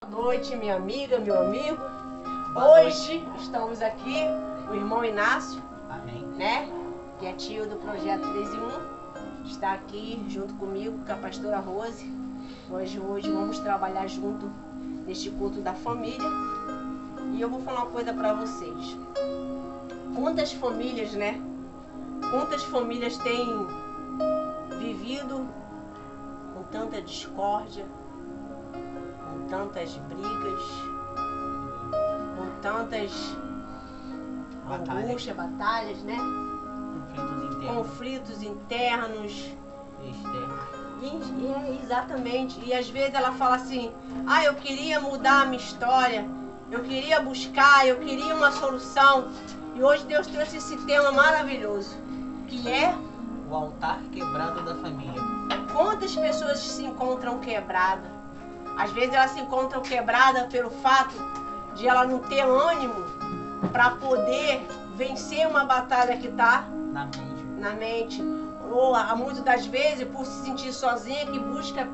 Boa noite, minha amiga, meu amigo. Hoje estamos aqui, o irmão Inácio, né? Que é tio do Projeto 3 em 1. Está aqui junto comigo, com a pastora Rose. Hoje vamos trabalhar junto neste culto da família. E eu vou falar uma coisa para vocês. Quantas famílias, né? Quantas famílias têm vivido com tanta discórdia, com tantas brigas, com tantas angústias, batalhas, né? Conflitos internos. E externos. Exatamente. E às vezes ela fala assim: eu queria mudar a minha história, eu queria buscar, eu queria uma solução. E hoje Deus trouxe esse tema maravilhoso, que é o altar quebrado da família. Quantas pessoas se encontram quebradas? Às vezes elas se encontram quebradas pelo fato de ela não ter ânimo para poder vencer uma batalha que está na mente. Ou muitas das vezes por se sentir sozinha, que busca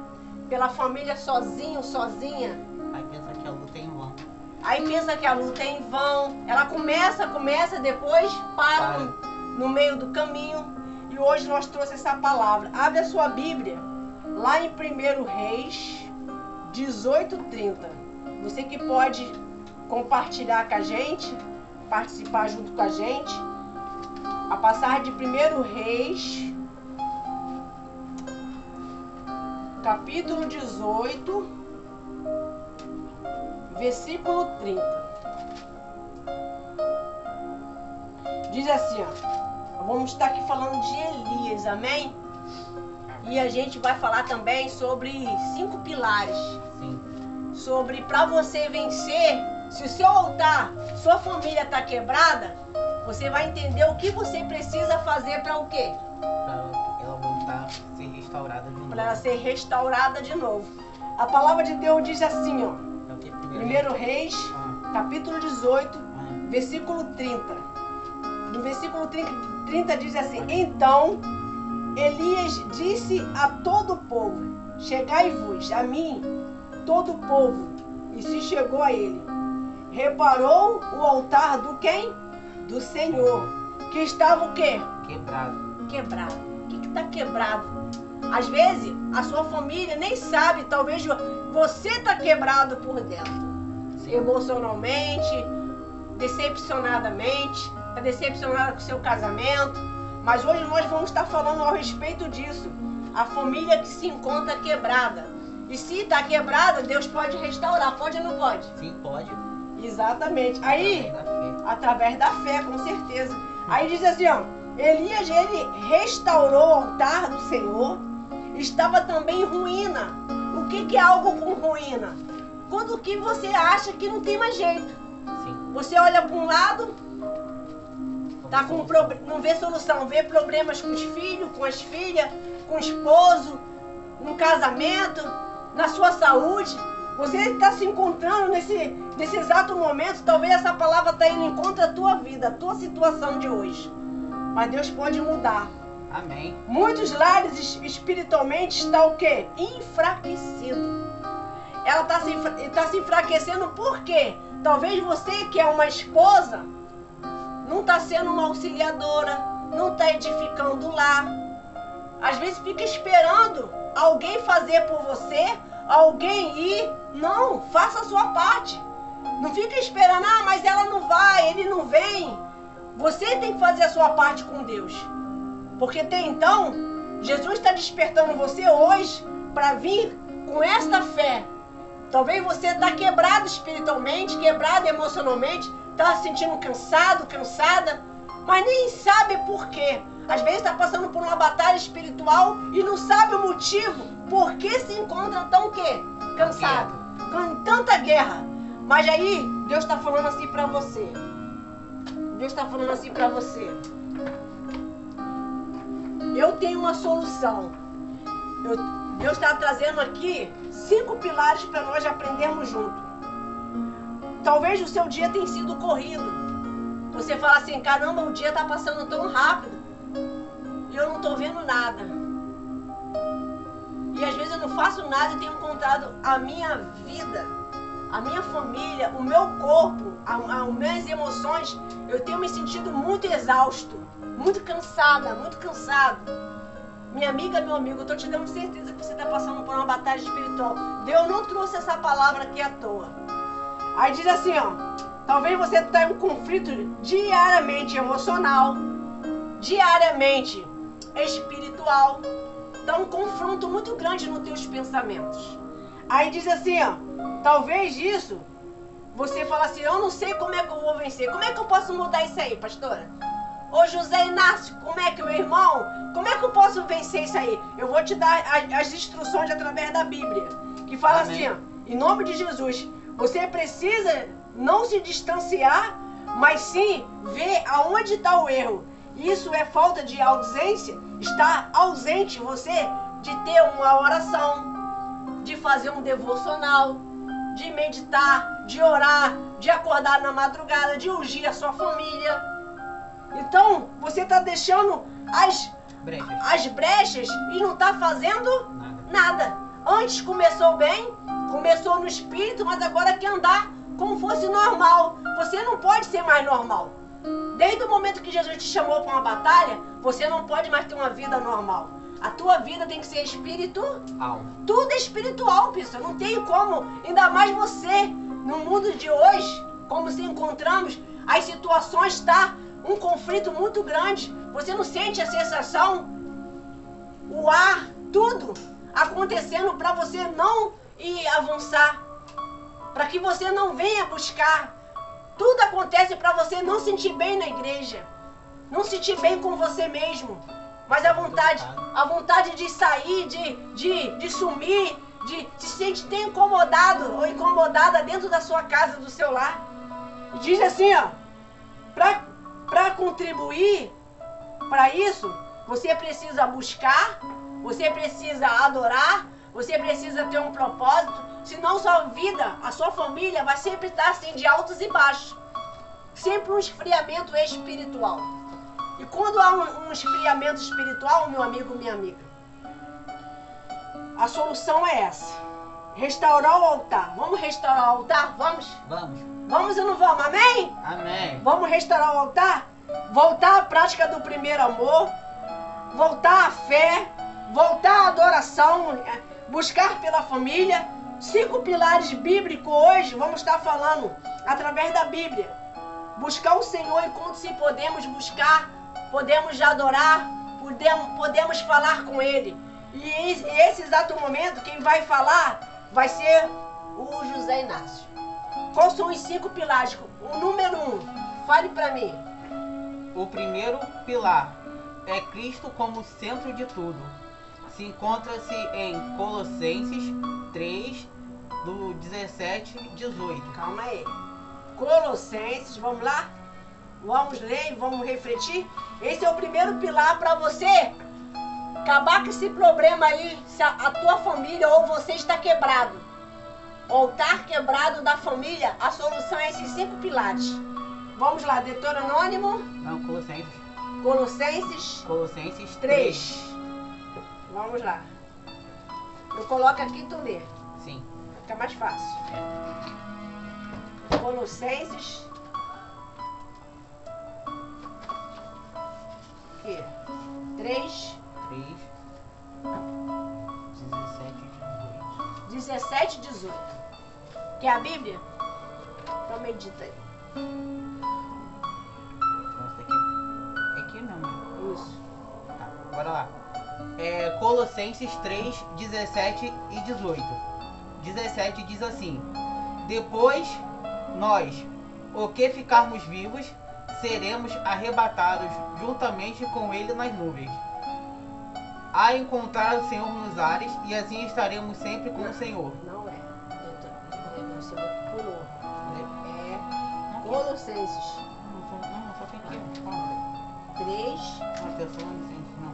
pela família sozinho, sozinha. Aí pensa que a luta é em vão. Aí pensa que a luta é em vão. Ela começa, depois para no meio do caminho. E hoje nós trouxemos essa palavra. Abre a sua Bíblia, lá em 1 Reis 18:30. Você que pode compartilhar com a gente, participar junto com a gente. A passagem de 1 Reis, capítulo 18, versículo 30. Diz assim, vamos estar aqui falando de Elias, amém? E a gente vai falar também sobre 5 pilares. Sim. Sobre para você vencer, se o seu altar, sua família está quebrada, você vai entender o que você precisa fazer para o quê? Para ela voltar a ser restaurada de novo. Para ela ser restaurada de novo. A palavra de Deus diz assim, ó. 1 Reis, capítulo 18, versículo 30. No versículo 30 diz assim: Então Elias disse a todo o povo: Chegai-vos a mim, todo o povo. E se chegou a ele. Reparou o altar do quem? Do Senhor. Que estava o quê? Quebrado. O que está quebrado? Às vezes a sua família nem sabe, talvez você está quebrado por dentro. Sim. Emocionalmente, decepcionadamente, está decepcionada com o seu casamento. Mas hoje nós vamos estar falando a respeito disso. A família que se encontra quebrada. E se está quebrada, Deus pode restaurar. Pode ou não pode? Sim, pode. Exatamente. Aí, através da fé, com certeza. Aí diz assim, ó. Elias, ele restaurou o altar do Senhor. Estava também em ruína. O que é algo com ruína? Quando que você acha que não tem mais jeito. Sim. Você olha para um lado, tá com não vê solução, vê problemas com os filhos, com as filhas, com o esposo, no casamento, na sua saúde. Você está se encontrando nesse exato momento. Talvez essa palavra está indo em contra da tua vida, a tua situação de hoje. Mas Deus pode mudar. Amém. Muitos lares espiritualmente estão o quê? Enfraquecido. Ela está se enfraquecendo por quê? Talvez você que é uma esposa não está sendo uma auxiliadora, não está edificando o lar. Às vezes fica esperando alguém fazer por você, alguém ir. Não, faça a sua parte. Não fica esperando, mas ela não vai, ele não vem. Você tem que fazer a sua parte com Deus. Porque até então, Jesus está despertando você hoje para vir com esta fé. Talvez você está quebrado espiritualmente, quebrado emocionalmente, está se sentindo cansado, cansada, mas nem sabe por quê. Às vezes está passando por uma batalha espiritual e não sabe o motivo por que se encontra tão o quê? Cansado, com tanta guerra. Mas aí, Deus está falando assim para você. Deus está falando assim para você. Eu tenho uma solução. Deus está trazendo aqui 5 pilares para nós aprendermos juntos. Talvez o seu dia tenha sido corrido. Você fala assim, caramba, o dia está passando tão rápido. E eu não estou vendo nada. E às vezes eu não faço nada e tenho encontrado a minha vida a minha família, o meu corpo, as minhas emoções, eu tenho me sentido muito exausto, muito cansada, muito cansado. Minha amiga, meu amigo, eu estou te dando certeza que você está passando por uma batalha espiritual. Deus não trouxe essa palavra aqui à toa. Aí diz assim, ó, talvez você tenha um conflito diariamente emocional, diariamente espiritual. Está um confronto muito grande nos teus pensamentos. Aí diz assim, ó, talvez isso, você fala assim, eu não sei como é que eu vou vencer. Como é que eu posso mudar isso aí, pastora? Ô José Inácio, como é que, meu irmão, como é que eu posso vencer isso aí? Eu vou te dar as instruções através da Bíblia, que fala Amém. assim, ó, em nome de Jesus, você precisa não se distanciar, mas sim ver aonde está o erro. Isso é falta de ausência, está ausente você de ter uma oração, de fazer um devocional, de meditar, de orar, de acordar na madrugada, de ungir a sua família. Então, você está deixando as brechas e não está fazendo nada. Antes começou bem, começou no espírito, mas agora quer andar como fosse normal. Você não pode ser mais normal. Desde o momento que Jesus te chamou para uma batalha, você não pode mais ter uma vida normal. A tua vida tem que ser espiritual. Tudo é espiritual, pessoal. Não tem como, ainda mais você, no mundo de hoje, como se encontramos, as situações estão um conflito muito grande. Você não sente a sensação, o ar, tudo acontecendo para você não ir avançar, para que você não venha buscar. Tudo acontece para você não sentir bem na igreja, não sentir bem com você mesmo, mas a vontade de sair, de sumir, de se sentir incomodado ou incomodada dentro da sua casa, do seu lar. E diz assim, ó, para contribuir para isso, você precisa buscar, você precisa adorar, você precisa ter um propósito, senão sua vida, a sua família vai sempre estar assim de altos e baixos. Sempre um esfriamento espiritual. E quando há um esfriamento espiritual, meu amigo, minha amiga, a solução é essa. Restaurar o altar. Vamos restaurar o altar? Vamos? Vamos. Vamos ou não vamos? Amém? Amém. Vamos restaurar o altar? Voltar à prática do primeiro amor, voltar à fé, voltar à adoração, buscar pela família. 5 pilares bíblicos hoje, vamos estar falando através da Bíblia. Buscar o Senhor enquanto se podemos buscar, podemos adorar, podemos falar com Ele. E esse exato momento, quem vai falar vai ser o José Inácio. Quais são os 5 pilares? O número 1, fale para mim. O primeiro pilar é Cristo como centro de tudo. Se encontra-se em Colossenses 3, do 17 e 18. Calma aí. Colossenses, vamos lá? Vamos ler, vamos refletir. Esse é o primeiro pilar para você acabar com esse problema aí, se a tua família ou você está quebrado. O altar quebrado da família, a solução é esses 5 pilares. Vamos lá, Deuteronômio. Não, Colossenses. Colossenses 3. Vamos lá. Eu coloco aqui e tu lê. Sim. Fica mais fácil. Colossenses. Aqui. 3. 17 e 18. Que é a Bíblia? Então medita aí. É aqui mesmo. Isso. Tá, bora lá. Colossenses 3, 17 e 18. 17 diz assim: depois nós, o que ficarmos vivos, seremos arrebatados juntamente com ele nas nuvens, a encontrar o Senhor nos ares, e assim estaremos sempre com o Senhor. Não é. Você pulou. É Colossenses. Não, só tem aqui. 3. Não, Tessalonicenses, não.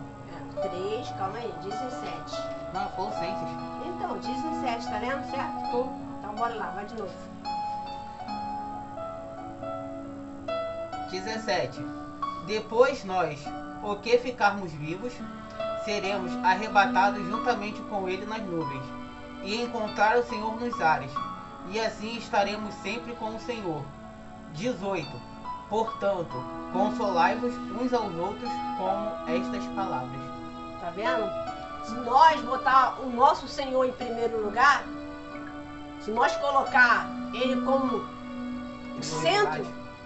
3, calma aí, 17. Não, Colossenses. Então, 17, tá lendo certo? Tô. Então bora lá, vai de novo. 17. Depois nós, o que ficarmos vivos, seremos arrebatados juntamente com ele nas nuvens, e encontrar o Senhor nos ares, e assim estaremos sempre com o Senhor. 18. Portanto, consolai-vos uns aos outros com estas palavras. Tá vendo? Se nós botar o nosso Senhor em primeiro lugar, se nós colocar Ele como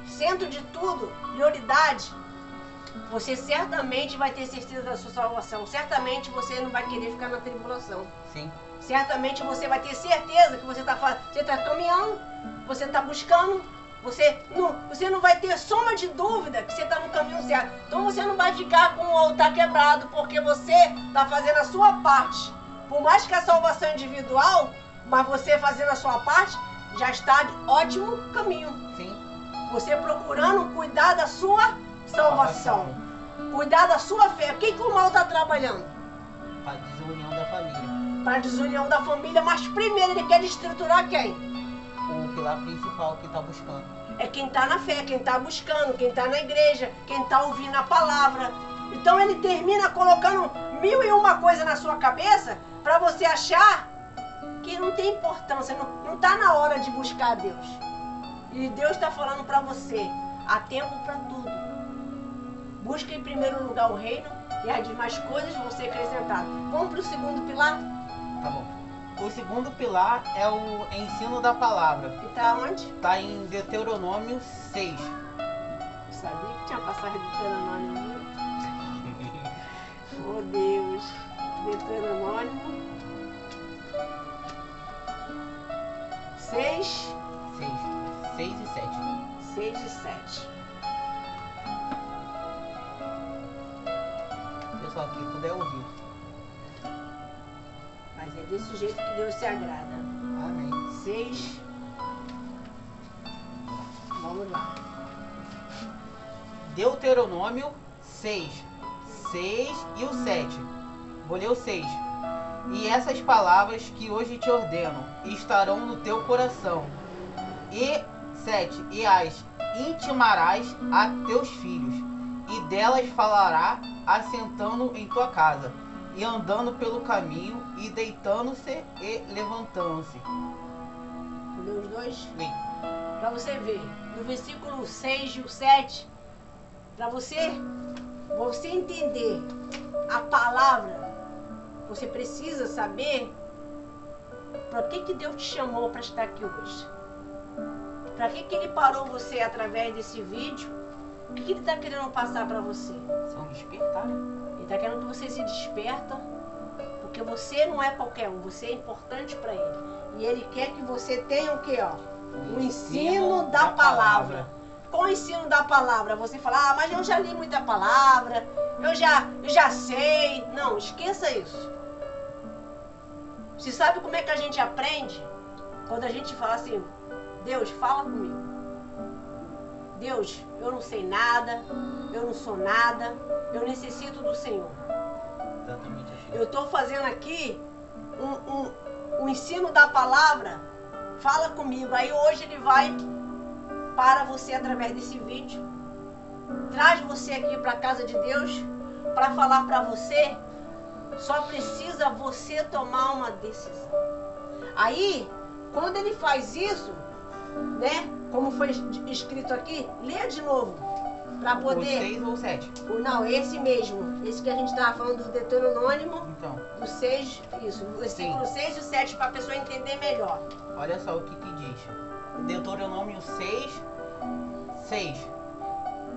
centro de tudo, prioridade, você certamente vai ter certeza da sua salvação. Certamente você não vai querer ficar na tribulação. Sim. Certamente você vai ter certeza que você tá caminhando, você está buscando, você não vai ter soma de dúvida que você está no caminho certo. Então você não vai ficar com o altar quebrado, porque você está fazendo a sua parte. Por mais que a salvação é individual, mas você fazendo a sua parte, já está de ótimo caminho. Sim. Você procurando cuidar da sua salvação, cuidar da sua fé. O que o mal está trabalhando? Para a desunião da família. Para a desunião da família, mas primeiro ele quer destruturar quem? O pilar principal que está buscando. É quem está na fé, quem está buscando, quem está na igreja, quem está ouvindo a palavra. Então ele termina colocando 1001 coisa na sua cabeça para você achar que não tem importância, não está na hora de buscar a Deus. E Deus está falando para você, há tempo para tudo. Busca em primeiro lugar o reino e as demais coisas vão ser acrescentadas. Vamos para o segundo pilar? Tá bom. O segundo pilar é o ensino da palavra. E está onde? Está em Deuteronômio 6. Eu sabia que tinha passagem de Deuteronômio. Oh Deus. Deuteronômio 6 e 7. 6 e 7. Pessoal, aqui tudo é ouvido. Mas é desse jeito que Deus se agrada. Amém. 6. Vamos lá. Deuteronômio 6 e o 7. Vou ler o 6. E essas palavras que hoje te ordeno estarão no teu coração. E 7. E as intimarás a teus filhos, e delas falará assentando em tua casa, e andando pelo caminho, e deitando-se e levantando-se. Leu os dois? Lê. Para você ver, no versículo 6 e o 7, para você entender a palavra, você precisa saber para que Deus te chamou para estar aqui hoje. Para que Ele parou você através desse vídeo? O que Ele está querendo passar para você? São despertar. Ele está querendo que você se desperta, porque você não é qualquer um, você é importante para Ele. E Ele quer que você tenha o quê? O ensino da palavra. Qual o ensino da palavra? Você fala, mas eu já li muita palavra, eu já sei. Não, esqueça isso. Você sabe como é que a gente aprende? Quando a gente fala assim, Deus, fala comigo. Deus, eu não sei nada, eu não sou nada, eu necessito do Senhor. Exatamente assim. Eu estou fazendo aqui um ensino da palavra, fala comigo. Aí hoje ele vai para você através desse vídeo, traz você aqui para a casa de Deus, para falar para você. Só precisa você tomar uma decisão. Aí, quando ele faz isso, né? Como foi escrito aqui, lê de novo. Para poder. O 6 ou o 7? Não, esse mesmo. Esse que a gente estava falando do Deuteronômio. Então. O 6, isso. O versículo 6 e o 7 para a pessoa entender melhor. Olha só o que diz. Deuteronômio 6.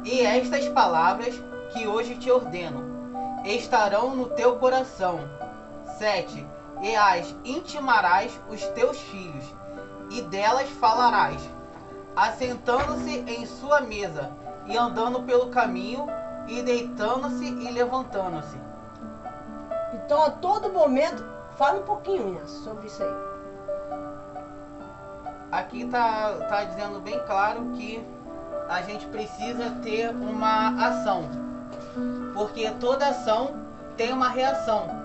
E estas palavras que hoje te ordeno estarão no teu coração. 7. E as intimarás os teus filhos, e delas falarás, assentando-se em sua mesa, e andando pelo caminho, e deitando-se e levantando-se. Então, a todo momento, fala um pouquinho, Inês, sobre isso aí. Aqui tá dizendo bem claro que a gente precisa ter uma ação, porque toda ação tem uma reação.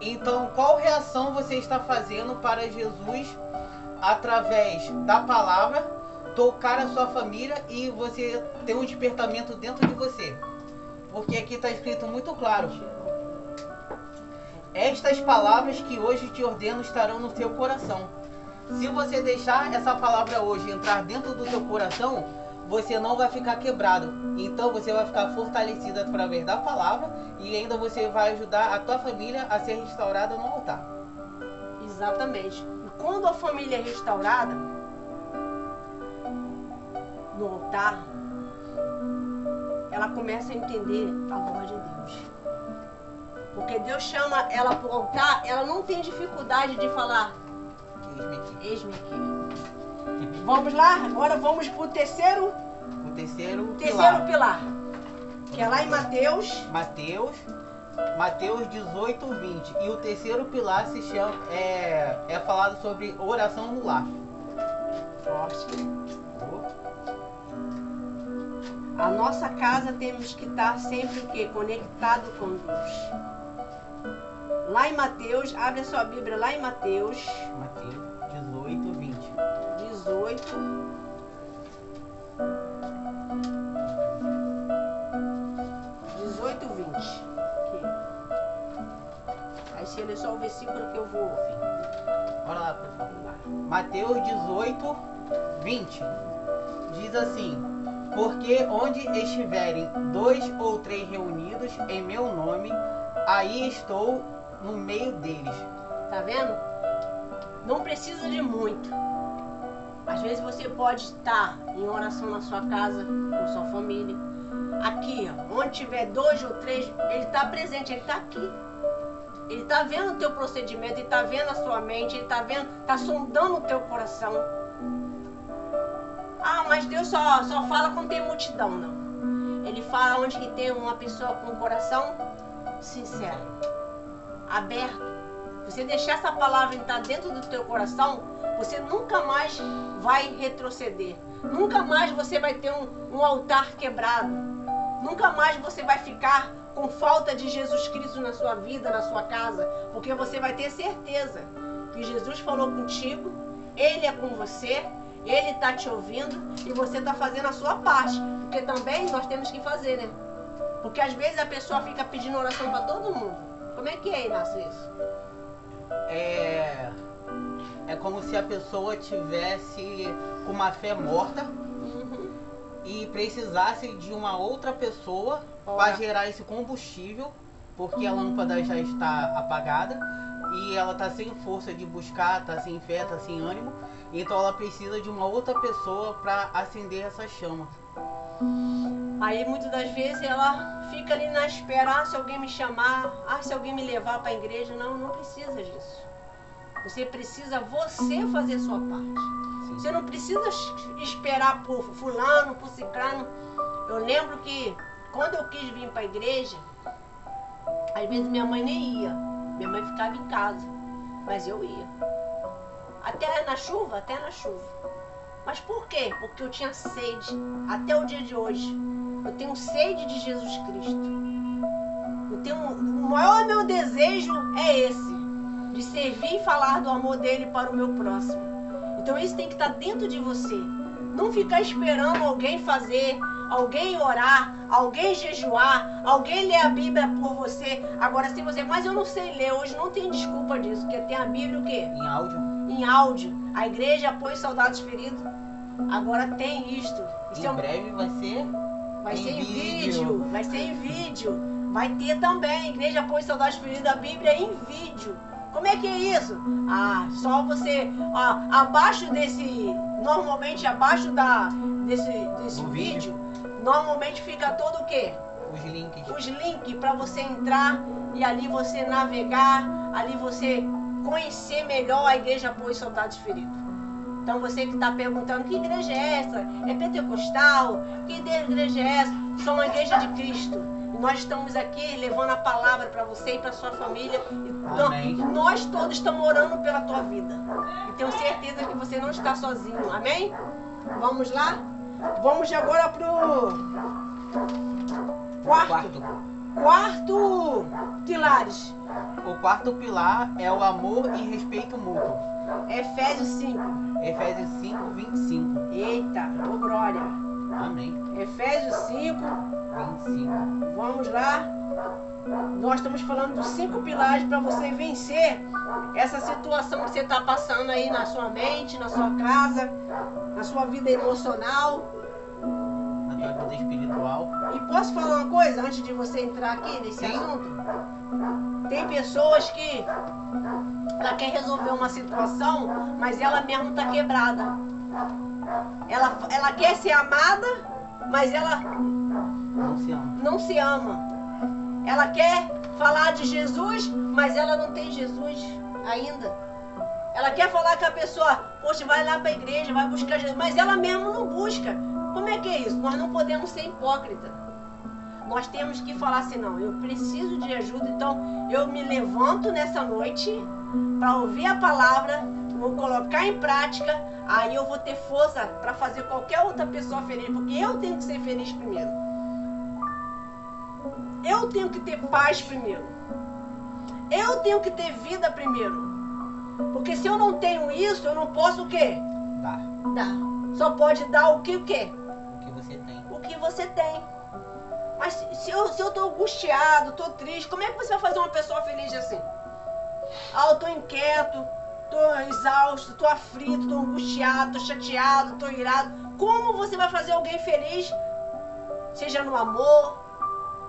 Então, qual reação você está fazendo para Jesus através da palavra tocar a sua família e você ter um despertamento dentro de você? Porque aqui está escrito muito claro: estas palavras que hoje te ordeno estarão no teu coração. Se você deixar essa palavra hoje entrar dentro do teu coração, você não vai ficar quebrado. Então você vai ficar fortalecido através da palavra e ainda você vai ajudar a tua família a ser restaurada no altar. Exatamente. E quando a família é restaurada no altar, ela começa a entender a voz de Deus. Porque Deus chama ela para o altar, ela não tem dificuldade de falar: eis-me aqui. Vamos lá? Agora vamos para o terceiro pilar. Que é lá em Mateus. Mateus 18, 20. E o terceiro pilar se chama, é falado sobre oração no lar. Forte. A nossa casa temos que estar sempre o quê? Conectado com Deus. Lá em Mateus, abre a sua Bíblia lá em Mateus. Mateus 18, 20. 18. Aí você lê só o versículo que eu vou ouvir. Bora lá, por favor. Mateus 18, 20. Diz assim: porque onde estiverem 2 ou 3 reunidos em meu nome, aí estou no meio deles. Tá vendo? Não precisa de muito. Às vezes você pode estar em oração na sua casa, com sua família. Aqui, ó, onde tiver 2 ou 3, ele está presente, ele está aqui. Ele está vendo o teu procedimento, ele está vendo a sua mente, ele está vendo, está sondando o teu coração. Ah, mas Deus só fala quando tem multidão, não. Ele fala onde que tem uma pessoa com o coração sincero, aberto. Você deixar essa palavra entrar dentro do teu coração, você nunca mais vai retroceder. Nunca mais você vai ter um altar quebrado. Nunca mais você vai ficar com falta de Jesus Cristo na sua vida, na sua casa. Porque você vai ter certeza que Jesus falou contigo, Ele é com você, Ele está te ouvindo e você está fazendo a sua parte. Porque também nós temos que fazer, né? Porque às vezes a pessoa fica pedindo oração para todo mundo. Como é que é, Inácio, isso? É como se a pessoa tivesse com uma fé morta e precisasse de uma outra pessoa para gerar esse combustível, porque a lâmpada já está apagada e ela está sem força de buscar, está sem fé, está sem ânimo, então ela precisa de uma outra pessoa para acender essa chama. Aí muitas das vezes ela fica ali na espera: se alguém me chamar, se alguém me levar para a igreja. Não, não precisa disso. Você precisa fazer a sua parte. Sim. Você não precisa esperar por fulano, por ciclano. Eu lembro que quando eu quis vir para a igreja, às vezes minha mãe nem ia. Minha mãe ficava em casa, mas eu ia. Até na chuva. Mas por quê? Porque eu tinha sede. Até o dia de hoje, eu tenho sede de Jesus Cristo. O maior meu desejo é esse, de servir e falar do amor dele para o meu próximo. Então isso tem que estar dentro de você. Não ficar esperando alguém fazer, alguém orar, alguém jejuar, alguém ler a Bíblia por você. Agora, se você, mas eu não sei ler, hoje não tem desculpa disso, porque tem a Bíblia o quê? Em áudio. Em áudio. A igreja apoia soldados feridos. Agora tem isto. Em breve vai ser em vídeo. Vai ser em vídeo. Vai ter também. Igreja apoia soldados feridos, a Bíblia em vídeo. Como é que é isso? Só você, abaixo desse, normalmente abaixo desse vídeo, normalmente fica todo o quê? Os links para você entrar e ali você navegar, ali você conhecer melhor a Igreja Apoio Soldados Feridos. Então você que está perguntando: que igreja é essa? É pentecostal? Que igreja é essa? Sou uma igreja de Cristo. Nós estamos aqui levando a palavra para você e para sua família. E nós todos estamos orando pela tua vida. E tenho certeza que você não está sozinho. Amém? Vamos lá? Vamos agora pro quarto pilares. O quarto pilar é o amor e respeito mútuo. Efésios 5. Efésios 5, 25. Eita, ô glória. Amém. Efésios 5, 25. Vamos lá. Nós estamos falando dos 5 pilares para você vencer essa situação que você está passando aí na sua mente, na sua casa, na sua vida emocional. Na tua vida espiritual. E posso falar uma coisa antes de você entrar aqui nesse assunto? Tem pessoas que ela quer resolver uma situação, mas ela mesma está quebrada. Ela quer ser amada, mas ela não se ama. Ela quer falar de Jesus, mas ela não tem Jesus ainda. Ela quer falar com a pessoa, poxa, vai lá para a igreja, vai buscar Jesus, mas ela mesma não busca. Como é que é isso? Nós não podemos ser hipócritas. Nós temos que falar assim, não, eu preciso de ajuda, então eu me levanto nessa noite para ouvir a palavra, vou colocar em prática, aí eu vou ter força para fazer qualquer outra pessoa feliz, porque eu tenho que ser feliz primeiro. Eu tenho que ter paz primeiro. Eu tenho que ter vida primeiro. Porque se eu não tenho isso, eu não posso o quê? Dar. Só pode dar o quê? O que você tem. O que você tem. Mas se eu tô angustiado, tô triste, como é que você vai fazer uma pessoa feliz assim? Ah, eu tô inquieto, tô exausto, tô aflito, tô angustiado, tô chateado, tô irado. Como você vai fazer alguém feliz? Seja no amor,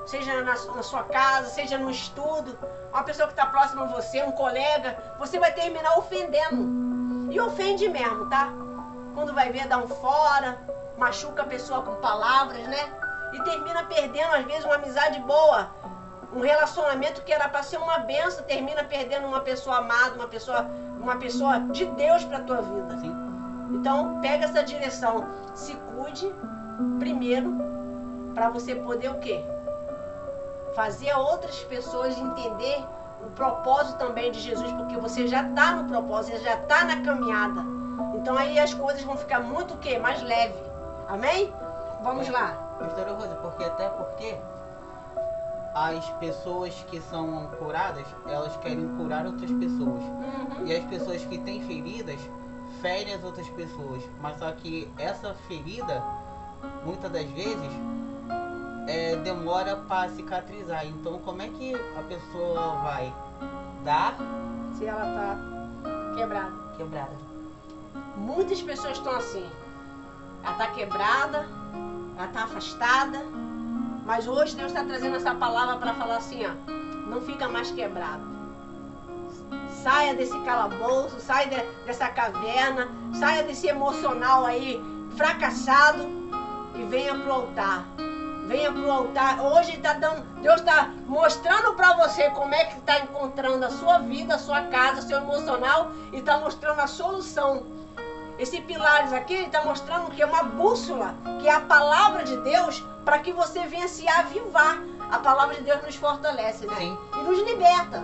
seja na sua casa, seja no estudo, uma pessoa que está próxima a você, um colega, você vai terminar ofendendo. E ofende mesmo, tá? Quando vai ver, dá um fora, machuca a pessoa com palavras, né? E termina perdendo, às vezes, uma amizade boa. Um relacionamento que era para ser uma benção, termina perdendo uma pessoa amada, uma pessoa de Deus para a tua vida. Sim. Então, pega essa direção. Se cuide primeiro para você poder o quê? Fazer outras pessoas entender o propósito também de Jesus, porque você já está no propósito, você já está na caminhada. Então aí as coisas vão ficar muito o quê? Mais leve. Amém? Vamos lá. Pastora Rosa, porque as pessoas que são curadas, elas querem curar outras pessoas. E as pessoas que têm feridas, ferem as outras pessoas. Mas só que essa ferida, muitas das vezes, demora para cicatrizar. Então como é que a pessoa vai dar se ela está quebrada? Muitas pessoas estão assim. Ela está quebrada, ela está afastada, mas hoje Deus está trazendo essa palavra para falar assim, ó, não fica mais quebrado. Saia desse calabouço, saia dessa caverna, saia desse emocional aí fracassado e venha pro altar. Venha pro altar. Hoje Deus está mostrando para você como é que está encontrando a sua vida, a sua casa, seu emocional, e está mostrando a solução. Esse pilares aqui está mostrando que é uma bússola, que é a palavra de Deus, para que você venha se avivar. A palavra de Deus nos fortalece, né? Sim. E nos liberta.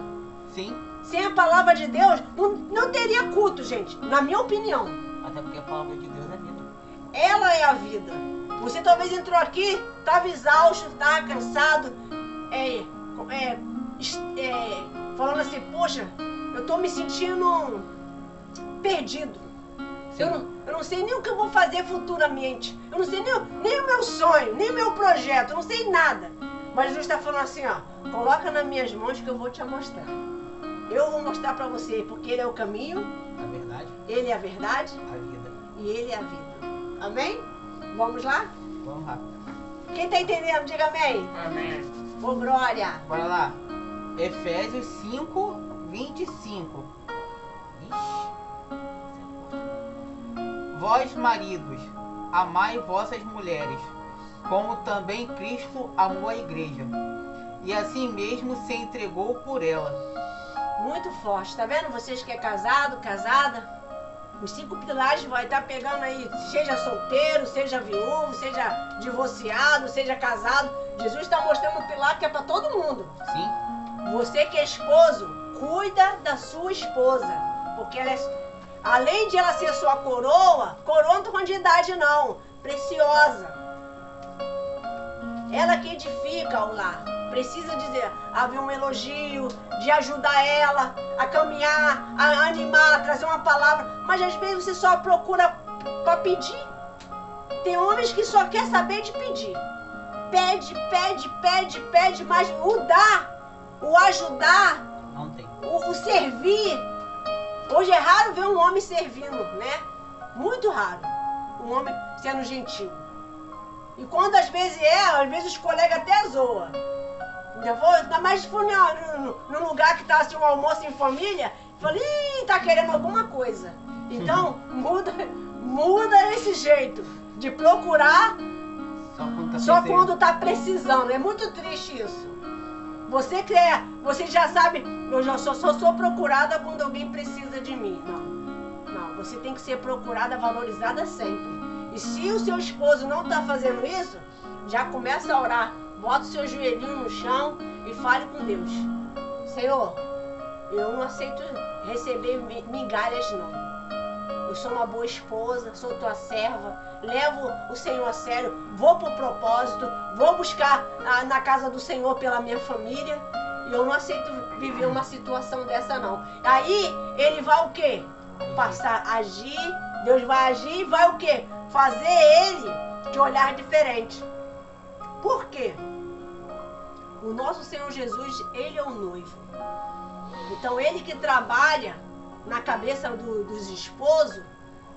Sim. Sem a palavra de Deus, não teria culto, gente. Na minha opinião. Até porque a palavra de Deus é vida. Ela é a vida. Você talvez entrou aqui, estava exausto, estava cansado, falando assim, poxa, eu estou me sentindo perdido. Eu não sei nem o que eu vou fazer futuramente. Eu não sei nem o meu sonho, nem o meu projeto, eu não sei nada. Mas Jesus está falando assim, ó, coloca nas minhas mãos que eu vou te mostrar. Eu vou mostrar para você, porque Ele é o caminho, a verdade, Ele é a verdade, a vida. E Ele é a vida. Amém? Vamos lá? Vamos lá. Quem está entendendo, diga amém. Amém. Ô, glória. Bora lá. Efésios 5, 25. Ixi. Vós, maridos, amai vossas mulheres, como também Cristo amou a igreja, e assim mesmo se entregou por ela. Muito forte, tá vendo? Vocês que é casado, casada, os 5 pilares vai estar pegando aí, seja solteiro, seja viúvo, seja divorciado, seja casado. Jesus está mostrando um pilar que é para todo mundo. Sim. Você que é esposo, cuida da sua esposa, porque ela além de ela ser sua coroa não tô falando de idade não, preciosa. Ela que edifica o lar. Precisa dizer, haver um elogio, de ajudar ela a caminhar, a animar, a trazer uma palavra. Mas às vezes você só procura para pedir. Tem homens que só quer saber de pedir. Pede, pede, pede, pede, mas o dar o ajudar, Não tem. o servir. Hoje é raro ver um homem servindo, né? Muito raro. Um homem sendo gentil. E quando às vezes os colegas até zoam. Ainda mais se for num lugar que tá assim, um almoço em família, fala, ih, tá querendo alguma coisa. Então, muda esse jeito de procurar só quando tá precisando. É muito triste isso. Você já sabe, eu já só sou procurada quando alguém precisa de mim. Não, você tem que ser procurada, valorizada sempre. E se o seu esposo não está fazendo isso, já começa a orar. Bota o seu joelhinho no chão e fale com Deus. Senhor, eu não aceito receber migalhas, não. Eu sou uma boa esposa, sou tua serva, levo o Senhor a sério, vou pro propósito, vou buscar na casa do Senhor pela minha família. E eu não aceito viver uma situação dessa, não. Aí ele vai o quê? Agir, Deus vai agir e vai o quê? Fazer ele te olhar diferente. Por quê? O nosso Senhor Jesus, ele é o noivo. Então ele que trabalha na cabeça dos esposos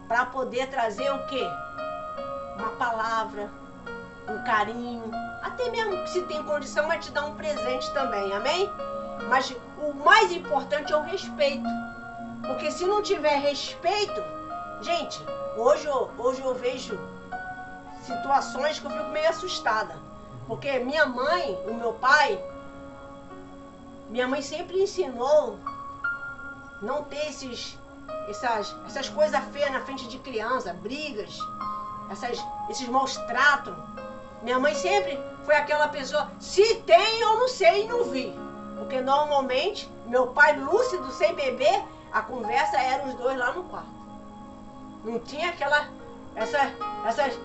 para poder trazer o quê? Uma palavra, um carinho, até mesmo que se tem condição vai te dar um presente também, amém? Mas o mais importante é o respeito. Porque se não tiver respeito, gente, hoje eu vejo situações que eu fico meio assustada. Porque minha mãe, o meu pai, minha mãe sempre ensinou não ter essas coisas feias na frente de criança, brigas, esses maus tratos. Minha mãe sempre foi aquela pessoa, se tem eu não sei e não vi. Porque normalmente, meu pai lúcido, sem beber, a conversa era os dois lá no quarto. Não tinha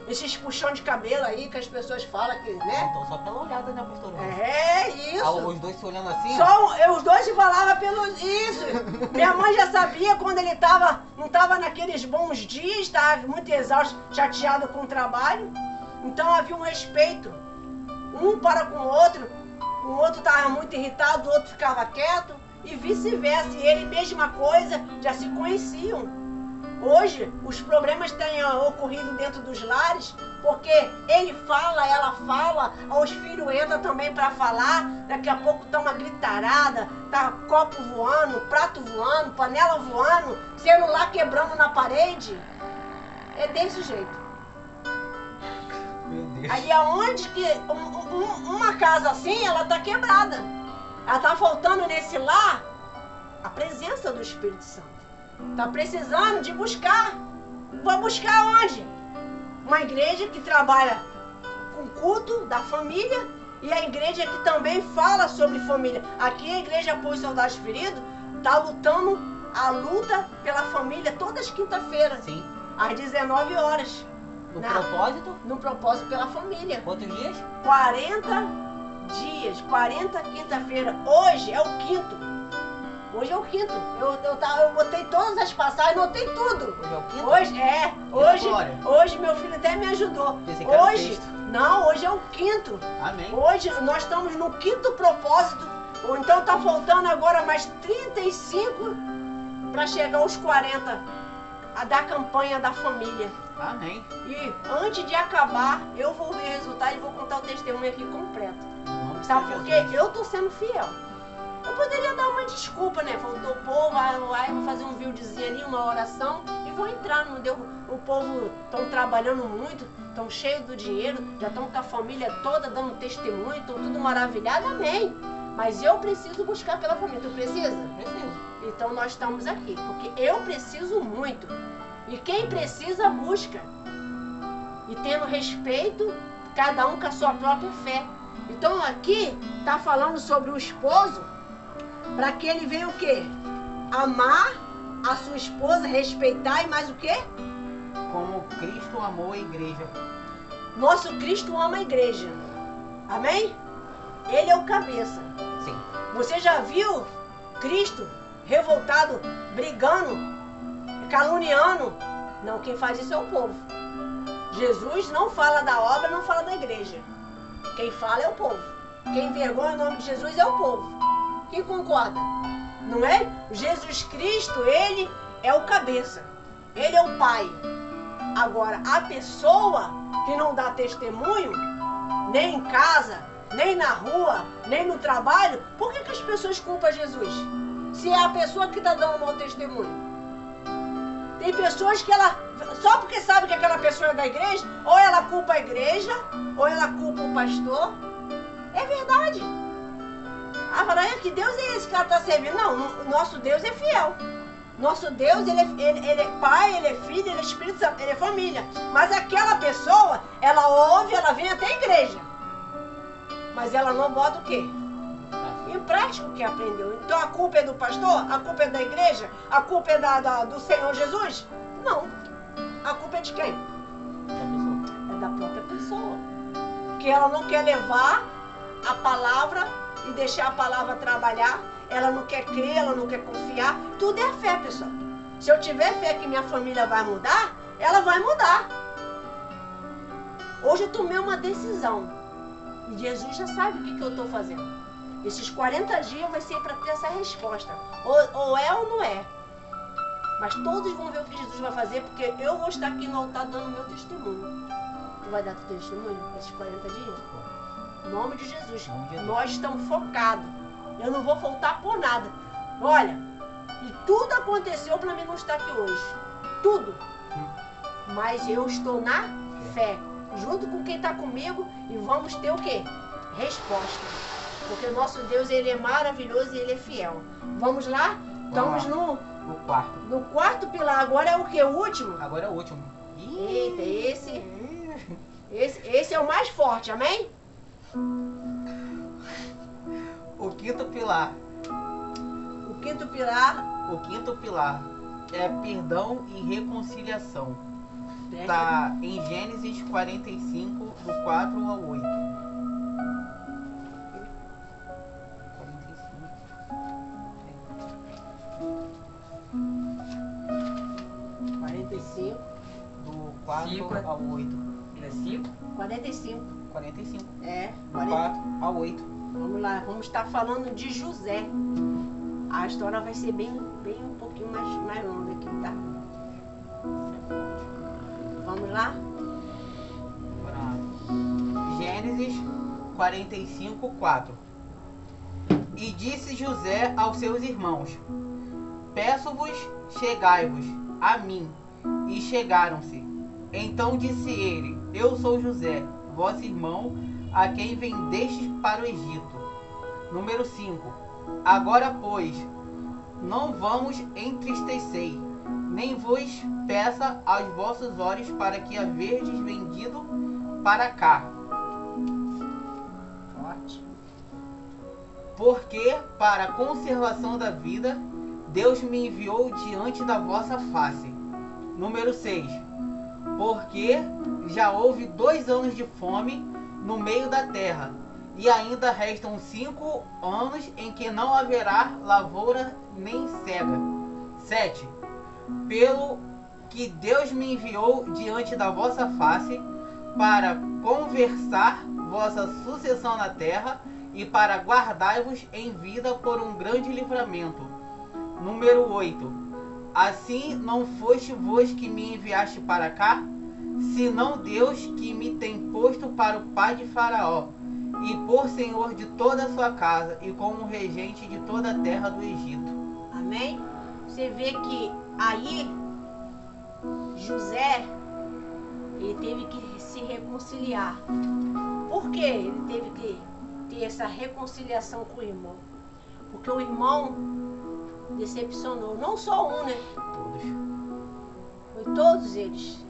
esses puxão de cabelo aí que as pessoas falam que, né? Então só pela olhada, né, pastora? É, isso. Os dois se olhando assim? Os dois se falavam pelo isso. Minha mãe já sabia quando ele não estava naqueles bons dias, estava muito exausto, chateado com o trabalho. Então havia um respeito. Um para com o outro estava muito irritado, o outro ficava quieto. E vice-versa. E ele, mesma coisa, já se conheciam. Hoje, os problemas têm ocorrido dentro dos lares, porque ele fala, ela fala, os filhos entram também para falar, daqui a pouco tá uma gritarada, tá copo voando, prato voando, panela voando, celular quebrando na parede. É desse jeito. Meu Deus. Aí aonde que uma casa assim, ela tá quebrada. Ela tá faltando nesse lar a presença do Espírito Santo. Tá precisando de buscar. Vai buscar onde? Uma igreja que trabalha com culto da família e a igreja que também fala sobre família. Aqui a igreja Apoio Soldados Feridos tá lutando a luta pela família todas as quinta-feiras. Sim. Às 19 horas. No propósito? No propósito pela família. Quantos dias? 40 dias, 40 quinta-feira. Hoje é o quinto. Hoje é o quinto. Eu botei todas as passagens, notei tudo. Hoje é o quinto? Hoje meu filho até me ajudou. Hoje é o quinto. Amém. Hoje nós estamos no quinto propósito. Ou então tá faltando agora mais 35 para chegar aos 40 da campanha da família. Amém. E antes de acabar, eu vou ver o resultado e vou contar o testemunho aqui completo. Sabe por quê? Eu tô sendo fiel. Eu poderia dar uma desculpa, né? Faltou o povo, aí vou fazer um videozinho ali, uma oração e vou entrar. Não deu. O povo estão trabalhando muito, estão cheios do dinheiro, já estão com a família toda dando testemunho, estão tudo maravilhado, amém. Mas eu preciso buscar pela família. Tu precisa? Preciso. Então nós estamos aqui, porque eu preciso muito. E quem precisa, busca. E tendo respeito, cada um com a sua própria fé. Então aqui está falando sobre o esposo, para que ele venha o quê? Amar a sua esposa, respeitar e mais o quê? Como Cristo amou a igreja. Nosso Cristo ama a igreja. Amém? Ele é o cabeça. Sim. Você já viu Cristo revoltado, brigando, caluniando? Não, quem faz isso é o povo. Jesus não fala da obra, não fala da igreja. Quem fala é o povo. Quem envergonha o nome de Jesus é o povo. Quem concorda? Não é? Jesus Cristo, ele é o cabeça. Ele é o pai. Agora, a pessoa que não dá testemunho, nem em casa, nem na rua, nem no trabalho, por que as pessoas culpam Jesus? Se é a pessoa que está dando mau testemunho. Tem pessoas que ela, só porque sabe que aquela pessoa é da igreja, ou ela culpa a igreja, ou ela culpa o pastor. É verdade. Ah, fala, que Deus é esse que ela está servindo? Não, nosso Deus é fiel. Nosso Deus, ele é pai, ele é filho, ele é Espírito Santo, ele é família. Mas aquela pessoa, ela ouve, ela vem até a igreja. Mas ela não bota o quê? Em prática o que aprendeu. Então a culpa é do pastor? A culpa é da igreja? A culpa é do Senhor Jesus? Não. A culpa é de quem? É da própria pessoa. Que ela não quer levar a palavra e deixar a palavra trabalhar. Ela não quer crer, ela não quer confiar. Tudo é fé, pessoal. Se eu tiver fé que minha família vai mudar, ela vai mudar. Hoje eu tomei uma decisão. E Jesus já sabe o que eu estou fazendo. Esses 40 dias vai ser para ter essa resposta. Ou é ou não é. Mas todos vão ver o que Jesus vai fazer, porque eu vou estar aqui no altar dando meu testemunho. Tu vai dar teu testemunho nesses 40 dias? Em nome de Jesus. Nós estamos focados. Eu não vou faltar por nada. Olha, e tudo aconteceu para mim não estar aqui hoje. Tudo. Mas eu estou na fé. Junto com quem está comigo. E vamos ter o quê? Resposta. Porque o nosso Deus, ele é maravilhoso e ele é fiel. Vamos lá? Estamos no quarto. No quarto pilar. Agora é o quê? O último? Agora é o último. Eita, esse é o mais forte, amém? O quinto pilar. O quinto pilar. O quinto pilar é perdão e reconciliação. Está em Gênesis 45, do 4 ao 8. 45. Do 4 ao 8. É 5? 45. 45. É. Do 4 ao 8. Vamos lá, vamos estar falando de José. A história vai ser bem um pouquinho mais longa aqui, tá? Vamos lá? Gênesis 45, 4. E disse José aos seus irmãos: Peço-vos, chegai-vos a mim. E chegaram-se. Então disse ele: Eu sou José, vosso irmão, a quem vendestes para o Egito. Número 5. Agora, pois, não vamos entristecer, nem vos peça aos vossos olhos para que a verdes vendido para cá. Ótimo. Porque, para a conservação da vida, Deus me enviou diante da vossa face. Número 6. Porque já houve 2 anos de fome no meio da terra, e ainda restam 5 anos em que não haverá lavoura nem cega. 7. Pelo que Deus me enviou diante da vossa face, para conversar vossa sucessão na terra, e para guardar-vos em vida por um grande livramento. Número 8. Assim não foste vós que me enviaste para cá, senão Deus que me tem posto para o pai de Faraó, e por senhor de toda a sua casa, e como regente de toda a terra do Egito. Amém? Você vê que aí José, ele teve que se reconciliar. Por que ele teve que ter essa reconciliação com o irmão? Porque o irmão decepcionou. Não só um, né? Todos. Foi todos eles.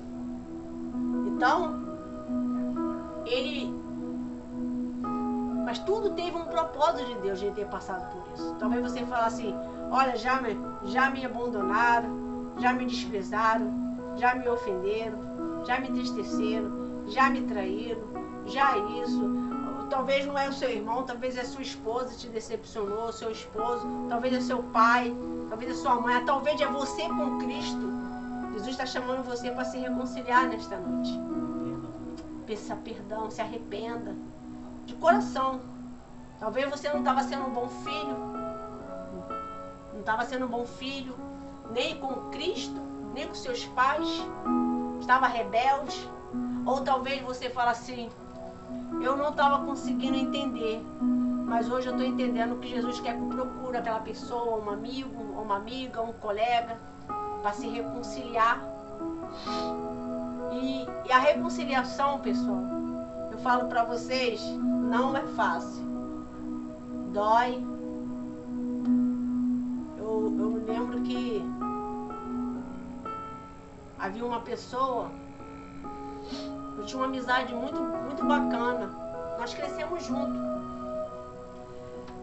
Então, mas tudo teve um propósito de Deus de ele ter passado por isso. Talvez você fale assim: olha, já me abandonaram, já me desprezaram, já me ofenderam, já me entristeceram, já me traíram, já isso. Talvez não é o seu irmão, talvez é sua esposa te decepcionou, seu esposo, talvez é seu pai, talvez é sua mãe, talvez é você com Cristo. Jesus está chamando você para se reconciliar nesta noite. Peça perdão, se arrependa de coração. Talvez você não estava sendo um bom filho, estava sendo um bom filho, nem com Cristo, nem com seus pais, estava rebelde. Ou talvez você fale assim, eu não estava conseguindo entender, mas hoje eu estou entendendo que Jesus quer que procure aquela pessoa, um amigo, uma amiga, um colega, para se reconciliar. E a reconciliação, pessoal, eu falo para vocês, não é fácil. Dói. Eu me lembro que havia uma pessoa, eu tinha uma amizade muito bacana. Nós crescemos juntos.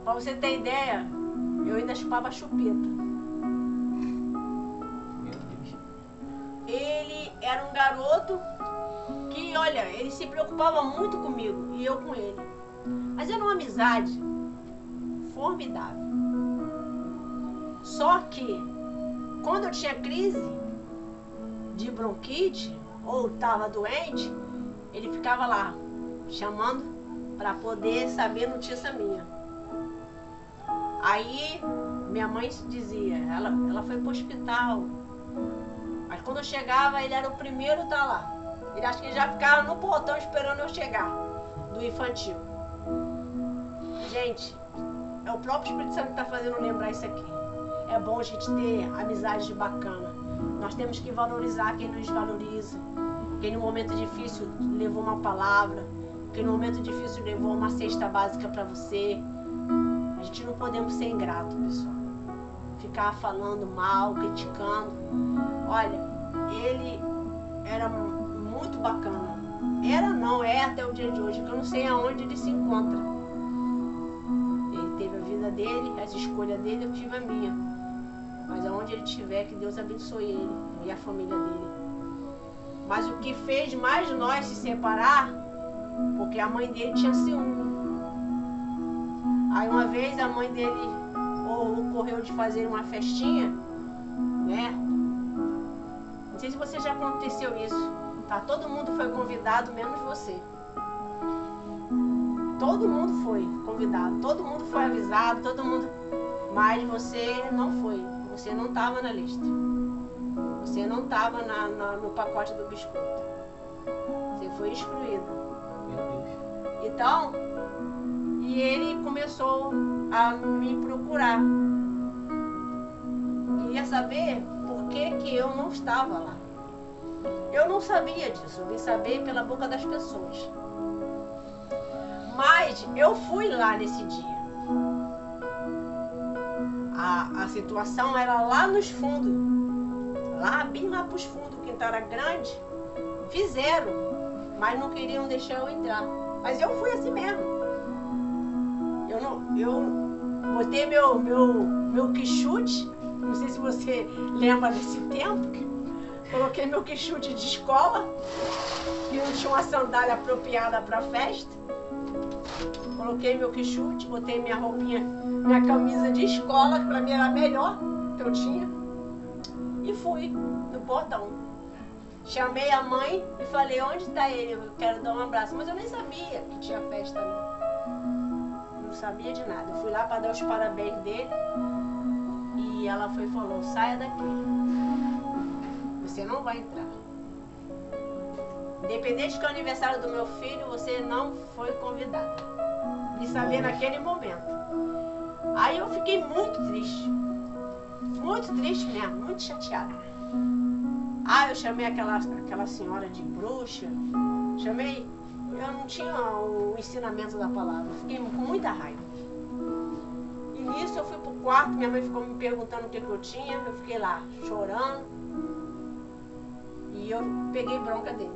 Para você ter ideia, eu ainda chupava chupeta. Ele era um garoto que, olha, ele se preocupava muito comigo e eu com ele. Mas era uma amizade formidável. Só que, quando eu tinha crise de bronquite ou estava doente, ele ficava lá, chamando para poder saber notícia minha. Aí, minha mãe dizia, ela foi para o hospital. Mas quando eu chegava, ele era o primeiro a estar lá. Ele acha que ele já ficava no portão esperando eu chegar, do infantil. Gente, é o próprio Espírito Santo que está fazendo lembrar isso aqui. É bom a gente ter amizade bacana. Nós temos que valorizar quem nos valoriza. Quem no momento difícil levou uma palavra. Quem no momento difícil levou uma cesta básica para você. A gente não podemos ser ingrato, pessoal. Ficar falando mal, criticando. Olha, ele era muito bacana. É até o dia de hoje, que eu não sei aonde ele se encontra. Ele teve a vida dele, as escolhas dele, eu tive a minha. Mas aonde ele estiver, que Deus abençoe ele e a família dele. Mas o que fez mais nós se separar, porque a mãe dele tinha ciúme. Aí uma vez a mãe dele ocorreu de fazer uma festinha, né? Não sei se você já aconteceu isso. Tá? Todo mundo foi convidado, menos você. Todo mundo foi convidado, todo mundo foi avisado, todo mundo. Mas você não foi. Você não estava na lista. Você não estava no pacote do biscoito. Você foi excluído. Então, e ele começou a me procurar. Queria saber por que eu não estava lá. Eu não sabia disso, eu vim saber pela boca das pessoas. Mas eu fui lá nesse dia. A situação era lá nos fundos. Lá, bem lá para os fundos, o quintal era grande. Fizeram, mas não queriam deixar eu entrar. Mas eu fui assim mesmo. Eu botei meu quichute. Não sei se você lembra desse tempo. Coloquei meu quichute de escola. Que não tinha uma sandália apropriada para a festa. Coloquei meu quichute, botei minha roupinha, minha camisa de escola, que para mim era a melhor que eu tinha. E fui no portão. Chamei a mãe e falei, onde está ele? Eu quero dar um abraço. Mas eu nem sabia que tinha festa ali. Não sabia de nada. Eu fui lá para dar os parabéns dele. E ela foi e falou, saia daqui. Você não vai entrar. Independente do aniversário do meu filho, você não foi convidado. E saber naquele momento. Aí eu fiquei muito triste. Muito triste mesmo, muito chateada. Eu chamei aquela senhora de bruxa. Chamei, eu não tinha o ensinamento da palavra. Eu fiquei com muita raiva. E nisso eu fui pro quarto, minha mãe ficou me perguntando o que eu tinha. Eu fiquei lá chorando. E eu peguei bronca dele.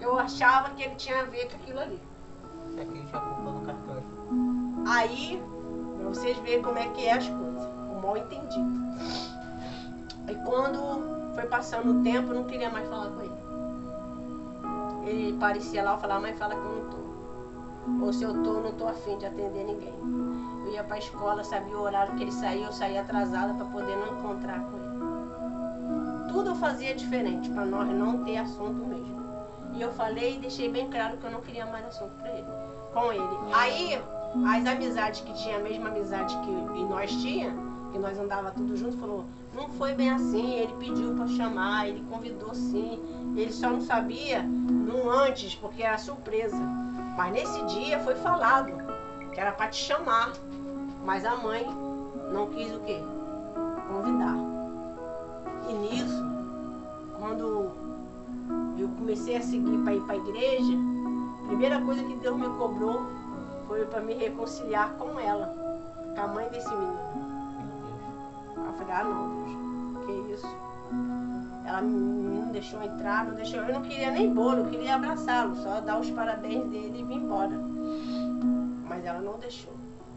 Eu achava que ele tinha a ver com aquilo ali. É que ele tinha culpa no cartório. Aí, pra vocês verem como é que é as coisas. O mal entendido. E quando foi passando o tempo, eu não queria mais falar com ele. Ele parecia lá, eu falava, mãe, fala que eu não tô. Ou se eu tô, não tô afim de atender ninguém. Eu ia pra escola, sabia o horário que ele saía, eu saía atrasada para poder não encontrar com ele. Tudo eu fazia diferente, para nós não ter assunto mesmo. E eu falei e deixei bem claro que eu não queria mais assunto com ele. Aí, as amizades que tinha, a mesma amizade que nós tinha, que nós andava tudo junto, falou, não foi bem assim, ele pediu para chamar, ele convidou sim, ele só não sabia no antes, porque era surpresa. Mas nesse dia foi falado que era para te chamar, mas a mãe não quis o quê? Convidar. E nisso, quando eu comecei a seguir para ir para a igreja, a primeira coisa que Deus me cobrou foi para me reconciliar com ela, com a mãe desse menino. Eu falei, ah não, Deus, que isso? Ela não deixou entrar, não deixou. Eu não queria nem bolo, eu queria abraçá-lo, só dar os parabéns dele e vir embora. Mas ela não deixou.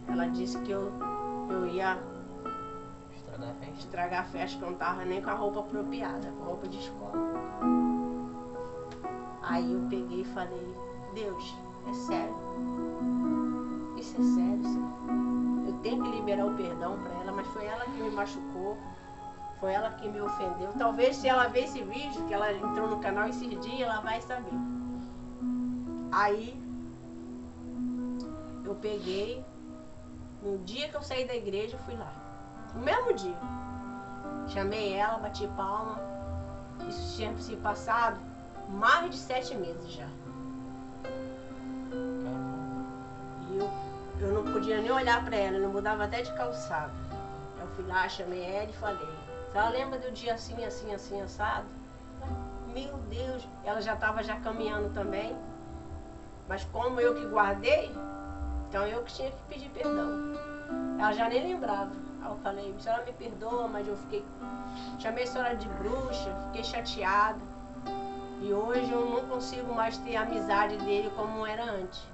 Ela disse que eu ia estragar a festa, que eu não estava nem com a roupa apropriada, com a roupa de escola. Aí eu peguei e falei, Deus, é sério? Isso é sério, Senhor? Eu tenho que liberar o perdão para ela, mas foi ela que me machucou, foi ela que me ofendeu. Talvez se ela ver esse vídeo, que ela entrou no canal esses dias, ela vai saber. Aí eu peguei, no dia que eu saí da igreja, eu fui lá. No mesmo dia. Chamei ela, bati palma. Isso tinha se passado mais de 7 meses já. E eu não podia nem olhar pra ela, eu não mudava até de calçado. Eu fui lá, chamei ela e falei, ela lembra do dia assim, assim, assim, assado? Meu Deus, ela já estava já caminhando também. Mas como eu que guardei, então eu que tinha que pedir perdão. Ela já nem lembrava. Aí eu falei, a senhora me perdoa, mas eu chamei a senhora de bruxa, fiquei chateada. E hoje eu não consigo mais ter a amizade dele como era antes.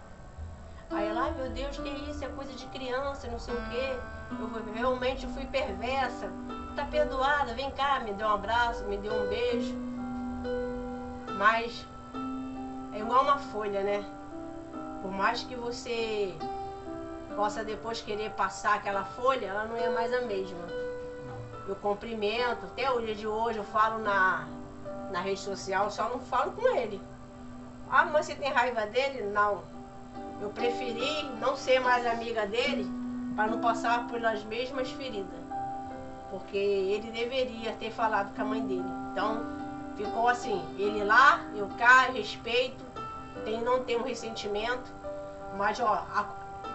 Aí ela, ai meu Deus, que isso? É coisa de criança, não sei o quê. Eu realmente fui perversa. Tá perdoada, vem cá, me deu um abraço, me deu um beijo. Mas é igual uma folha, né? Por mais que você possa depois querer passar aquela folha, ela não é mais a mesma. Eu cumprimento, até o dia de hoje eu falo na rede social, só não falo com ele. Ah, mas você tem raiva dele? Não. Eu preferi não ser mais amiga dele para não passar pelas mesmas feridas. Porque ele deveria ter falado com a mãe dele. Então, ficou assim, ele lá, eu cá, respeito, não tenho ressentimento, mas ó,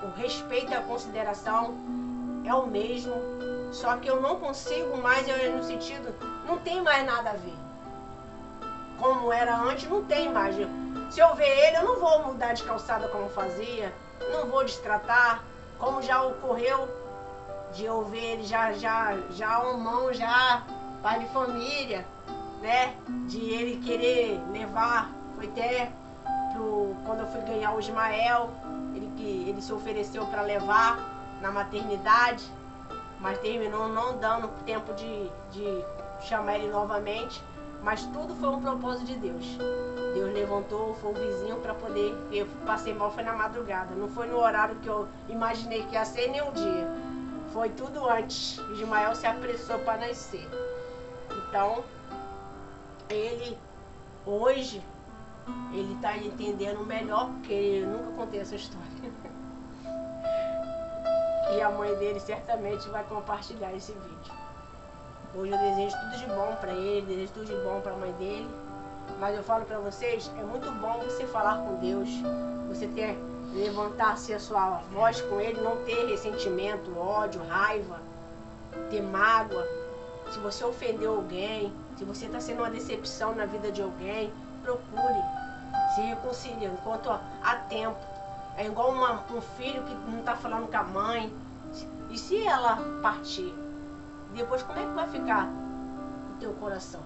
o respeito e a consideração é o mesmo, só que eu não consigo mais, no sentido, não tem mais nada a ver. Como era antes, não tem mais. Se eu ver ele, eu não vou mudar de calçada como fazia, não vou destratar, como já ocorreu de eu ver ele já homão, já pai de família, né? De ele querer levar, foi até quando eu fui ganhar o Ismael, ele se ofereceu para levar na maternidade, mas terminou não dando tempo de chamar ele novamente. Mas tudo foi um propósito de Deus. Deus levantou, foi o vizinho para poder... Eu passei mal, foi na madrugada. Não foi no horário que eu imaginei que ia ser, nem um dia. Foi tudo antes. Ismael se apressou para nascer. Então, ele, hoje, ele está entendendo melhor, porque eu nunca contei essa história. E a mãe dele certamente vai compartilhar esse vídeo. Hoje eu desejo tudo de bom para ele, desejo tudo de bom para a mãe dele. Mas eu falo para vocês, é muito bom você falar com Deus, você levantar-se a sua voz com ele, não ter ressentimento, ódio, raiva, ter mágoa. Se você ofendeu alguém, se você está sendo uma decepção na vida de alguém, procure, se reconcilie enquanto há tempo. É igual um filho que não está falando com a mãe. E se ela partir? Depois como é que vai ficar o teu coração?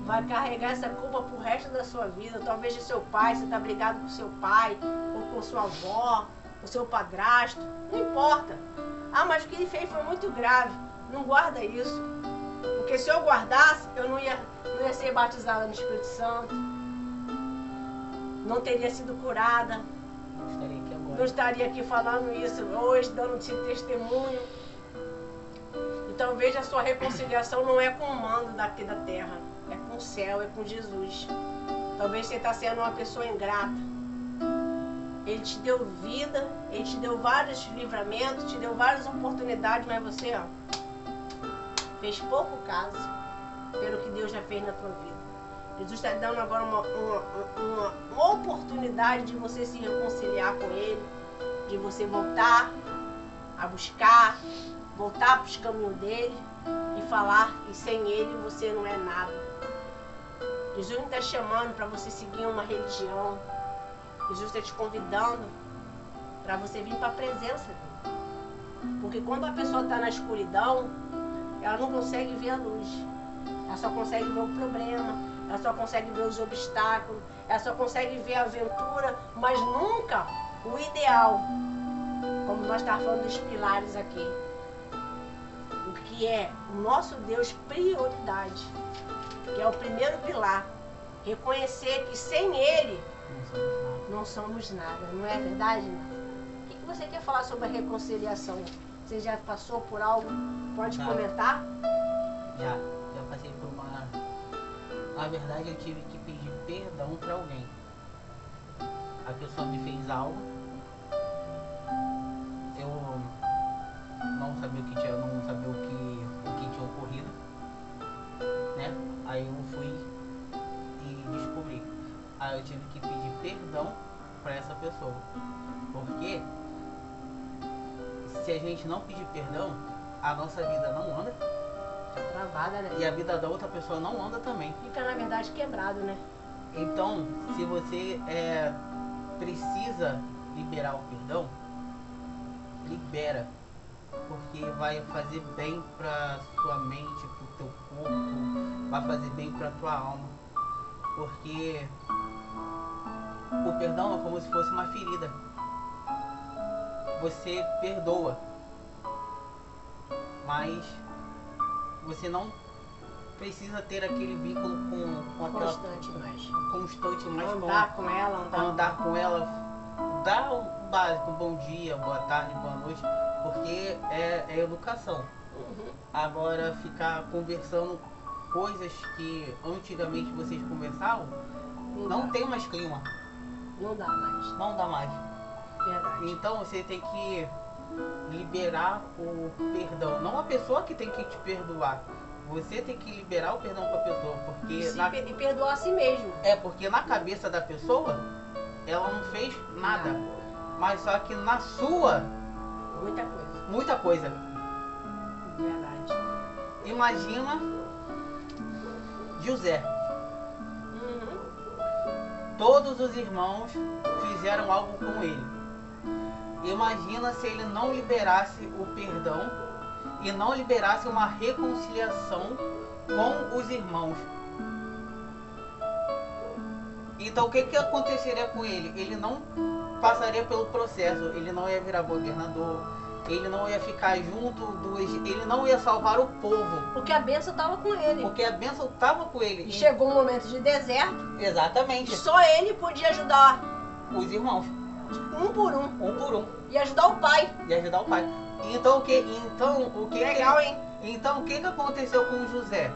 Vai carregar essa culpa pro resto da sua vida. Talvez de seu pai, você tá brigado com seu pai, ou com sua avó, com seu padrasto. Não importa. Ah, mas o que ele fez foi muito grave. Não guarda isso. Porque se eu guardasse, eu não ia ser batizada no Espírito Santo. Não teria sido curada. Não estaria aqui falando isso hoje, dando esse testemunho. Então veja, a sua reconciliação não é com o mando daqui da terra, é com o céu, é com Jesus. Talvez você está sendo uma pessoa ingrata. Ele te deu vida, Ele te deu vários livramentos, te deu várias oportunidades, mas você, ó, fez pouco caso pelo que Deus já fez na tua vida. Jesus está dando agora uma oportunidade de você se reconciliar com Ele, de você voltar a buscar, voltar para os caminhos dele e falar que sem Ele você não é nada. Jesus não está te chamando para você seguir uma religião. Jesus está te convidando para você vir para a presença dele. Porque quando a pessoa está na escuridão, ela não consegue ver a luz. Ela só consegue ver o problema, ela só consegue ver os obstáculos, ela só consegue ver a aventura, mas nunca o ideal. Como nós estávamos falando dos pilares aqui. O que é o nosso Deus prioridade. Que é o primeiro pilar. Reconhecer que sem Ele não somos nada, não é verdade? O que você quer falar sobre a reconciliação? Você já passou por algo? Pode comentar? Já passei por uma... Na verdade, eu tive que pedir perdão para alguém. A pessoa me fez algo. Eu não sabia o que tinha, o que tinha ocorrido, né? Aí eu fui e descobri. Aí eu tive que pedir perdão para essa pessoa. Porque se a gente não pedir perdão, a nossa vida não anda. Tá travada, né? E a vida da outra pessoa não anda também. Fica, na verdade, quebrado, né? Então, se você precisa liberar o perdão, libera. Porque vai fazer bem pra sua mente, pro teu corpo, vai fazer bem pra tua alma. Porque o perdão é como se fosse uma ferida. Você perdoa, mas você não precisa ter aquele vínculo com aquela constante mais andar com ela, andar com ela, dar o básico, bom dia, boa tarde, boa noite, porque é educação. Agora ficar conversando coisas que antigamente vocês conversavam, não tem mais clima. Não dá mais. Não dá mais. Verdade. Então você tem que liberar o perdão. Não a pessoa que tem que te perdoar. Você tem que liberar o perdão para a pessoa. Porque e perdoar a si mesmo. Porque na cabeça da pessoa, ela não fez nada. Mas só que na sua... Muita coisa. Muita coisa. Verdade. Imagina José. Todos os irmãos fizeram algo com ele. Imagina se ele não liberasse o perdão e não liberasse uma reconciliação com os irmãos. Então o que aconteceria com ele? Ele não passaria pelo processo, ele não ia virar governador, ele não ia ficar junto do Egito, ele não ia salvar o povo. Porque a bênção estava com ele. Porque a bênção estava com ele. E chegou um momento de deserto. Exatamente. E só ele podia ajudar os irmãos. Um por um. Um por um. E ajudar o pai. E ajudar o pai. Então o que? Legal, hein? Então o que aconteceu com José?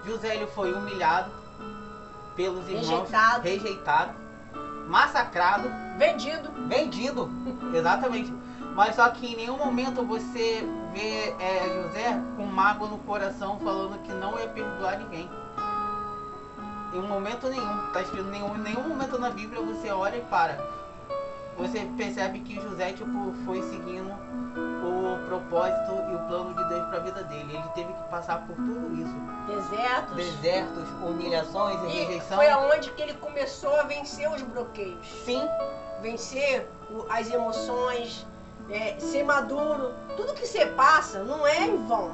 José ele foi humilhado pelos irmãos, rejeitado, massacrado, vendido, exatamente. Mas só que em nenhum momento você vê José com mágoa no coração falando que não ia perdoar ninguém. Em momento nenhum, tá escrito em nenhum momento na Bíblia você olha e para. Você percebe que José foi seguindo o propósito e o plano de Deus para a vida dele. Ele teve que passar por tudo isso. Desertos, humilhações e rejeição. Foi aonde que ele começou a vencer os bloqueios. Sim. Vencer as emoções, ser maduro. Tudo que você passa não é em vão.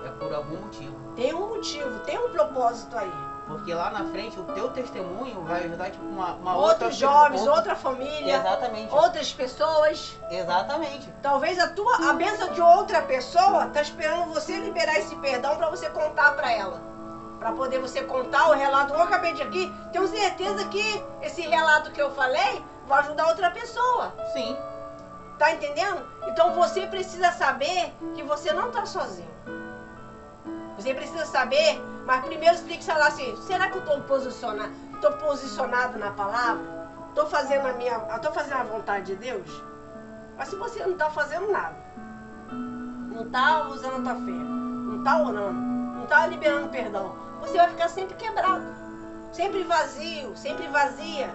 É por algum motivo. Tem um motivo, tem um propósito aí. Porque lá na frente o teu testemunho vai ajudar tipo uma outros jovens, outra família. Exatamente. Outras pessoas. Exatamente. Talvez a bênção de outra pessoa tá esperando você liberar esse perdão para você contar para ela. Para poder você contar o relato. Eu acabei de aqui, tenho certeza que esse relato que eu falei vai ajudar outra pessoa. Sim. Tá entendendo? Então você precisa saber que você não tá sozinho. Você precisa saber, mas primeiro você tem que falar assim, será que eu estou posicionado na palavra? tô fazendo a vontade de Deus. Mas se você não está fazendo nada, não está usando a tua fé, não está orando, não está liberando perdão, você vai ficar sempre quebrado, sempre vazio, sempre vazia.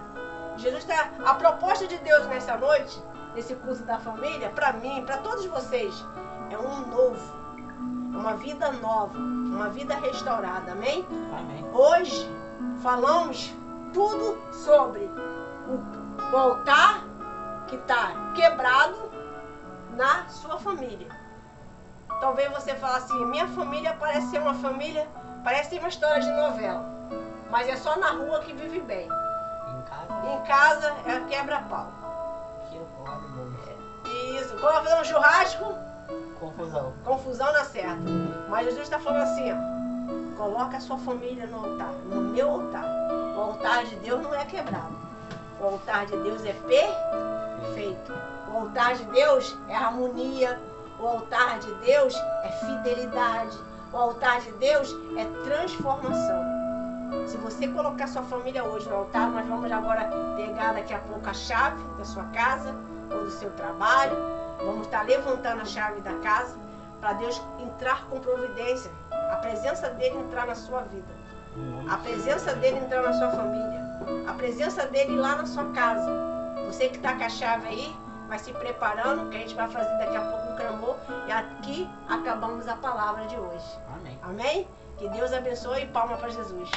Jesus está. A proposta de Deus nessa noite, nesse curso da família, para mim, para todos vocês, é um novo, uma vida nova, uma vida restaurada, amém? Amém. Hoje falamos tudo sobre o altar que está quebrado na sua família. Talvez você fale assim, minha família parece ser uma família, parece ser uma história de novela, mas é só na rua que vive bem. Em casa é quebra-pau. Isso, quando vai fazer um churrasco, confusão na certa. Mas Jesus está falando assim, ó, coloca a sua família no altar, no meu altar. O altar de Deus não é quebrado. O altar de Deus é perfeito. O altar de Deus é harmonia. O altar de Deus é fidelidade. O altar de Deus é transformação. Se você colocar sua família hoje no altar, nós vamos agora pegar daqui a pouco a chave da sua casa ou do seu trabalho. Vamos estar levantando a chave da casa para Deus entrar com providência. A presença dele entrar na sua vida. A presença dele entrar na sua família. A presença dele lá na sua casa. Você que está com a chave aí, vai se preparando, que a gente vai fazer daqui a pouco um clamor. E aqui acabamos a palavra de hoje. Amém. Amém? Que Deus abençoe e palma para Jesus.